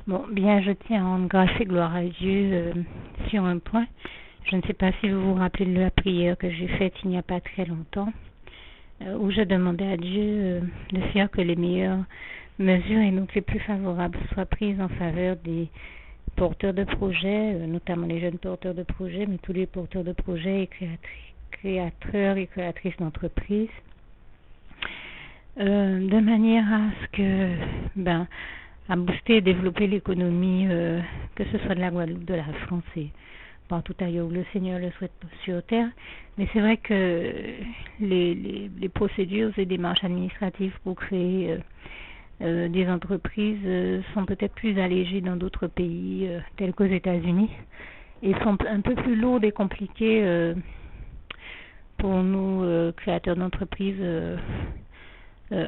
Bon, bien, je tiens à rendre grâce et gloire à Dieu sur un point. Je ne sais pas si vous vous rappelez de la prière que j'ai faite il n'y a pas très longtemps, où je demandais à Dieu de faire que les meilleures mesures et donc les plus favorables soient prises en faveur des porteurs de projets, notamment les jeunes porteurs de projets, mais tous les porteurs de projets et créateurs et créatrices d'entreprises, de manière à ce que, à booster et développer l'économie, que ce soit de la Guadeloupe, de la France et partout ailleurs où le Seigneur le souhaite sur terre. Mais c'est vrai que les procédures et démarches administratives pour créer des entreprises sont peut-être plus allégées dans d'autres pays tels qu'aux États-Unis et sont un peu plus lourdes et compliquées pour nous créateurs d'entreprises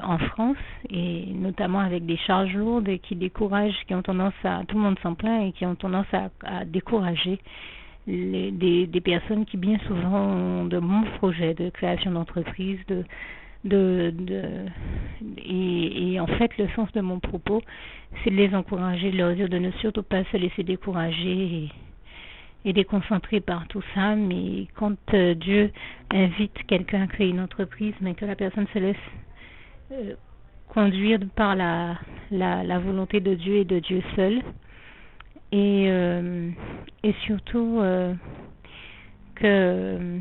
en France, et notamment avec des charges lourdes et qui découragent, qui ont tendance à, tout le monde s'en plaint, et qui ont tendance à décourager des personnes qui bien souvent ont de bons projets de création d'entreprise, et en fait le sens de mon propos, c'est de les encourager, de leur dire de ne surtout pas se laisser décourager et déconcentrer par tout ça, mais quand Dieu invite quelqu'un à créer une entreprise, mais que la personne se laisse conduire par la volonté de Dieu et de Dieu seul, et surtout de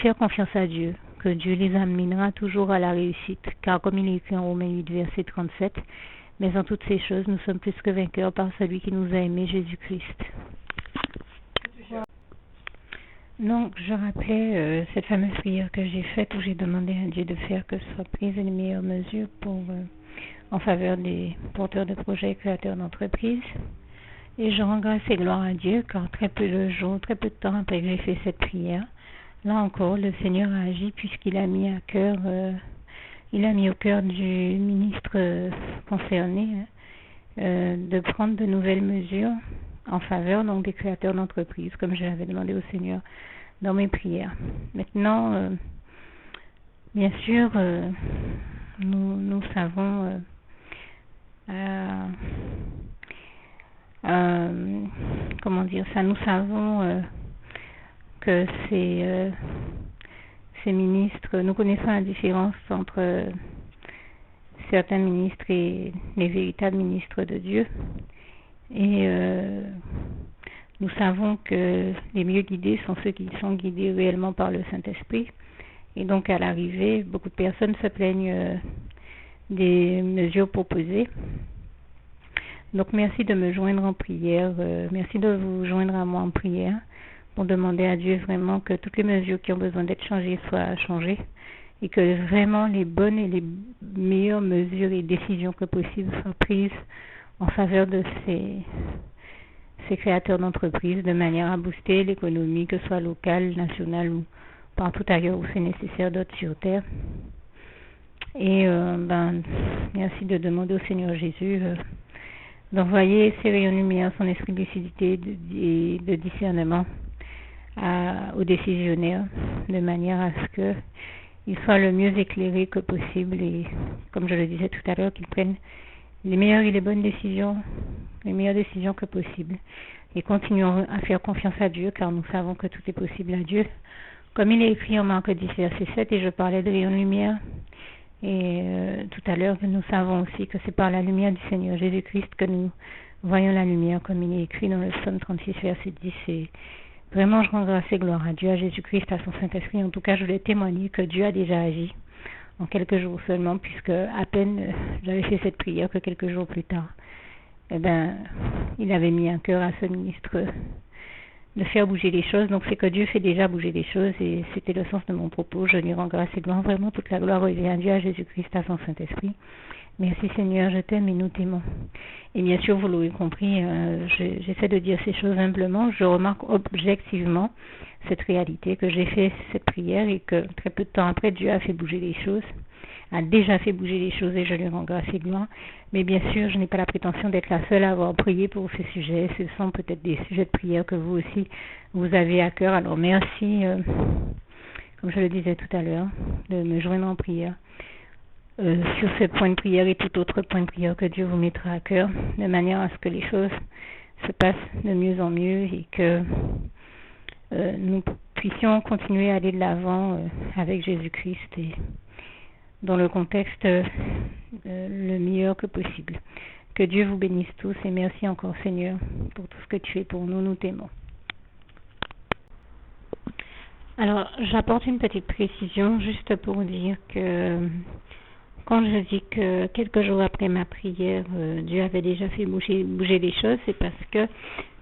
faire confiance à Dieu, que Dieu les amènera toujours à la réussite, car comme il est écrit en Romains 8 verset 37, mais en toutes ces choses nous sommes plus que vainqueurs par celui qui nous a aimés, Jésus-Christ. Donc, je rappelais cette fameuse prière que j'ai faite où j'ai demandé à Dieu de faire que soient prises les meilleures mesures en faveur des porteurs de projets et créateurs d'entreprises. Et je rends grâce et gloire à Dieu car très peu de temps après que j'ai fait cette prière, là encore, le Seigneur a agi puisqu'il a mis au cœur du ministre concerné de prendre de nouvelles mesures en faveur donc des créateurs d'entreprises, comme je l'avais demandé au Seigneur dans mes prières. Maintenant, bien sûr, nous savons comment dire ça, nous savons que ces ministres, nous connaissons la différence entre certains ministres et les véritables ministres de Dieu. Et nous savons que les mieux guidés sont ceux qui sont guidés réellement par le Saint-Esprit. Et donc à l'arrivée, beaucoup de personnes se plaignent des mesures proposées. Donc merci de me joindre en prière, merci de vous joindre à moi en prière pour demander à Dieu vraiment que toutes les mesures qui ont besoin d'être changées soient changées et que vraiment les bonnes et les meilleures mesures et décisions que possible soient prises en faveur de ces créateurs d'entreprises de manière à booster l'économie, que ce soit locale, nationale ou partout ailleurs où c'est nécessaire d'autres sur terre. Et merci de demander au Seigneur Jésus d'envoyer ses rayons de lumière, son esprit de lucidité et de discernement aux décisionnaires, de manière à ce qu'ils soient le mieux éclairés que possible et, comme je le disais tout à l'heure, qu'ils prennent les meilleures et les bonnes décisions, les meilleures décisions que possible. Et continuons à faire confiance à Dieu, car nous savons que tout est possible à Dieu. Comme il est écrit en Marc 10, verset 7, et je parlais de rayons de lumière, et tout à l'heure, nous savons aussi que c'est par la lumière du Seigneur Jésus-Christ que nous voyons la lumière, comme il est écrit dans le Psaume 36, verset 10. Et vraiment, je rends grâce et gloire à Dieu, à Jésus-Christ, à son Saint-Esprit. En tout cas, je voulais témoigner que Dieu a déjà agi en quelques jours seulement, puisque à peine j'avais fait cette prière que quelques jours plus tard, il avait mis un cœur à ce ministre de faire bouger les choses. Donc c'est que Dieu fait déjà bouger les choses, et c'était le sens de mon propos. Je lui rends grâce et gloire. Vraiment, toute la gloire revient à Dieu, à Jésus-Christ, à son Saint-Esprit. Merci Seigneur, je t'aime et nous t'aimons. Et bien sûr, vous l'aurez compris, j'essaie de dire ces choses humblement. Je remarque objectivement cette réalité, que j'ai fait cette prière et que très peu de temps après, Dieu a fait bouger les choses, a déjà fait bouger les choses, et je lui rends grâce et gloire. Mais bien sûr, je n'ai pas la prétention d'être la seule à avoir prié pour ces sujets. Ce sont peut-être des sujets de prière que vous aussi, vous avez à cœur. Alors merci, comme je le disais tout à l'heure, de me joindre en prière. sur ce point de prière et tout autre point de prière que Dieu vous mettra à cœur, de manière à ce que les choses se passent de mieux en mieux et que nous puissions continuer à aller de l'avant avec Jésus-Christ et dans le contexte le meilleur que possible. Que Dieu vous bénisse tous et merci encore Seigneur pour tout ce que tu fais pour nous, nous t'aimons. Alors, j'apporte une petite précision juste pour dire que quand je dis que quelques jours après ma prière, Dieu avait déjà fait bouger les choses, c'est parce que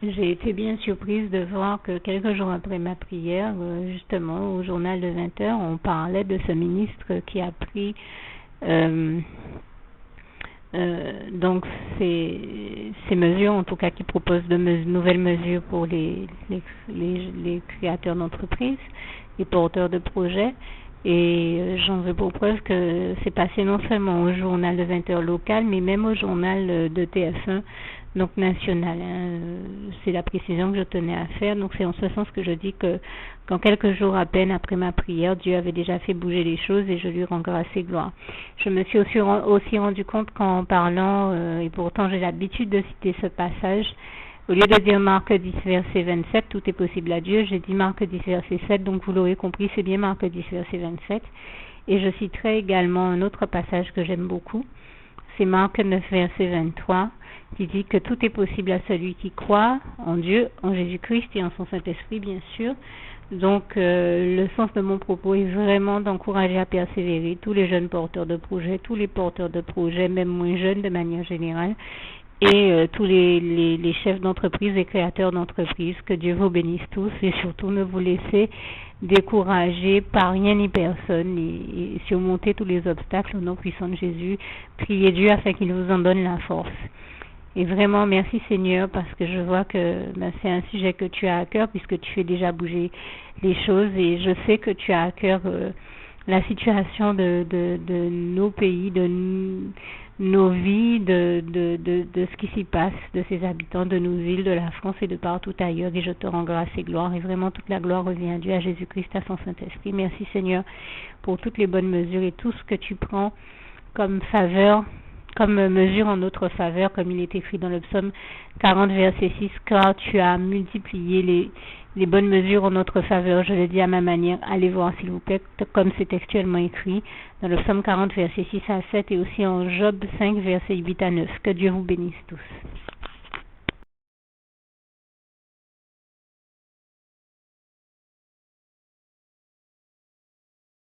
j'ai été bien surprise de voir que quelques jours après ma prière, justement au journal de 20h, on parlait de ce ministre qui a pris donc ces mesures, en tout cas qui proposent de nouvelles mesures pour les créateurs d'entreprises, les porteurs de projets. Et j'en veux pour preuve que c'est passé non seulement au journal de 20h local, mais même au journal de TF1, donc national. C'est la précision que je tenais à faire. Donc c'est en ce sens que je dis que qu'en quelques jours à peine après ma prière, Dieu avait déjà fait bouger les choses et je lui rends grâce et gloire. Je me suis aussi rendu compte qu'en parlant, et pourtant j'ai l'habitude de citer ce passage, au lieu de dire Marc 10, verset 27, tout est possible à Dieu, j'ai dit Marc 10, verset 7, donc vous l'aurez compris, c'est bien Marc 10, verset 27. Et je citerai également un autre passage que j'aime beaucoup, c'est Marc 9, verset 23, qui dit que tout est possible à celui qui croit en Dieu, en Jésus-Christ et en son Saint-Esprit, bien sûr. Donc, le sens de mon propos est vraiment d'encourager à persévérer tous les jeunes porteurs de projets, tous les porteurs de projets, même moins jeunes de manière générale, et tous les chefs d'entreprise et créateurs d'entreprise. Que Dieu vous bénisse tous et surtout ne vous laissez décourager par rien ni personne et surmonter tous les obstacles au nom puissant de Jésus. Priez Dieu afin qu'il vous en donne la force. Et vraiment, merci Seigneur, parce que je vois que c'est un sujet que tu as à cœur, puisque tu fais déjà bouger les choses, et je sais que tu as à cœur la situation de nos pays, de nos vies, de ce qui s'y passe, de ses habitants, de nos îles, de la France et de partout ailleurs, et je te rends grâce et gloire, et vraiment toute la gloire revient à Dieu, à Jésus-Christ, à son Saint-Esprit. Merci Seigneur pour toutes les bonnes mesures et tout ce que tu prends comme faveur, comme mesure en notre faveur, comme il est écrit dans le psaume 40, verset 6, car tu as multiplié les bonnes mesures en notre faveur. Je le dis à ma manière, allez voir s'il vous plaît, comme c'est textuellement écrit dans le psaume 40, verset 6 à 7 et aussi en Job 5, verset 8 à 9. Que Dieu vous bénisse tous.